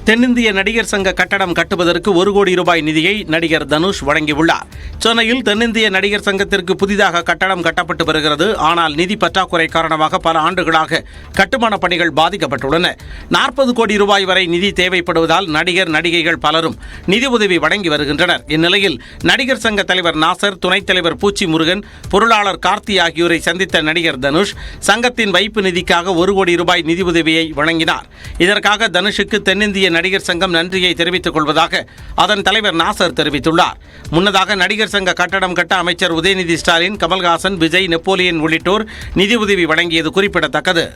தென்னிந்திய நடிகர் சங்க கட்டடம் கட்டுவதற்கு 1 கோடி ரூபாய் நிதியை நடிகர் தனுஷ் வழங்கியுள்ளார். சென்னையில் தென்னிந்திய நடிகர் சங்கத்திற்கு புதிதாக கட்டடம் கட்டப்பட்டு வருகிறது. ஆனால் நிதி பற்றாக்குறை காரணமாக பல ஆண்டுகளாக கட்டுமான பணிகள் பாதிக்கப்பட்டுள்ளன. 40 கோடி ரூபாய் வரை நிதி தேவைப்படுவதால் நடிகர் நடிகைகள் பலரும் நிதி உதவி வழங்கி வருகின்றனர். இந்நிலையில் நடிகர் சங்க தலைவர் நாசர், துணைத் தலைவர் பூச்சி முருகன், பொருளாளர் கார்த்தி ஆகியோரை சந்தித்த நடிகர் தனுஷ் சங்கத்தின் வைப்பு நிதிக்காக 1 கோடி ரூபாய் நிதி உதவியை வழங்கினார். இதற்காக தனுஷுக்கு தென்னிந்திய நடிகர் சங்கம் நன்றியை தெரிவித்துக் கொள்வதாக அதன் தலைவர் நாசர் தெரிவித்துள்ளார். முன்னதாக நடிகர் சங்க கட்டடம் கட்ட அமைச்சர் உதயநிதி ஸ்டாலின், கமல்ஹாசன், விஜய், நெப்போலியன் உள்ளிட்டோர் நிதி உதவி வழங்கியது குறிப்பிடத்தக்கது.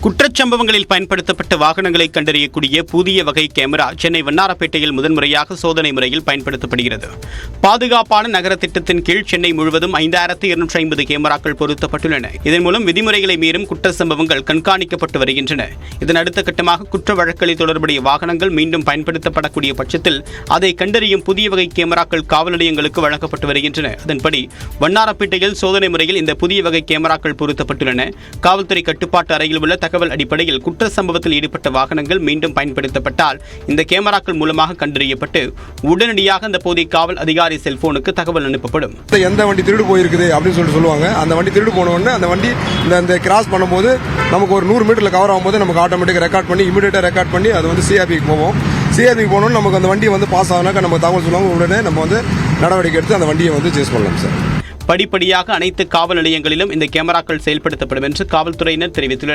குற்றச்சம்பவங்களில் பயன்படுத்தப்பட்ட வாகனங்களை கண்டறியக்கூடிய புதிய வகை கேமரா சென்னை வண்ணாரப்பேட்டையில் முதன்முறையாக சோதனை முறையில் பயன்படுத்தப்படுகிறது. பாதுகாப்பான நகர திட்டத்தின் கீழ் சென்னை முழுவதும் 5250 கேமராக்கள் பொருத்தப்பட்டுள்ளன. இதன் மூலம் விதிமுறைகளை மீறும் குற்ற சம்பவங்கள் கண்காணிக்கப்பட்டு வருகின்றன. இதன் அடுத்த கட்டமாக குற்ற வழக்குகளில் தொடர்புடைய வாகனங்கள் மீண்டும் பயன்படுத்தப்படக்கூடிய பட்சத்தில் அதை கண்டறியும் புதிய வகை கேமராக்கள் காவல் நிலையங்களுக்கு வழங்கப்பட்டு வருகின்றன. அதன்படி வண்ணாரப்பேட்டையில் சோதனை முறையில் இந்த புதிய வகை கேமராக்கள் பொருத்தப்பட்டுள்ளன. காவல்துறை கட்டுப்பாட்டு அறையில் உள்ள தகவல் அடிப்படையில் குற்ற சம்பவத்தில் ஈடுபட்ட வாகனங்கள் மீண்டும் பயன்படுத்தப்பட்டால் இந்த கேமராக்கள் மூலமாக கண்டறியப்பட்டு உடனடியாக அந்த போதை காவல் அதிகாரி செல்போனுக்கு தகவல் அனுப்பப்படும். எந்த வண்டி திருடு போயிருக்குது அப்படின்னு சொல்லுவாங்க. அந்த வண்டி திருடு போன உடனே அந்த வண்டி இந்த கிராஸ் பண்ணும்போது நமக்கு ஒரு 100 மீட்டர்ல கவர் ஆகும்போது நமக்கு ஆட்டோமேட்டிக் ரெக்கார்ட் பண்ணி இமீடியட்டா ரெக்கார்ட் பண்ணி அது வந்து சிஆர்பிக்கு போவோம். சிஆர்பிக்கு போனோம்னா நமக்கு அந்த வண்டி வந்து பாஸ் ஆகுனாக்கா நம்ம தகவல் சொல்லுவாங்க. உடனே நம்ம வந்து நடவடிக்கை எடுத்து அந்த வண்டியை வந்து சேஸ் பண்ணலாம் சார். படிப்படியாக அனைத்து காவல் நிலையங்களிலும் இந்த கேமராக்கள் செயல்படுத்தப்படும் என்று காவல்துறையினர் தெரிவித்துள்ளனர்.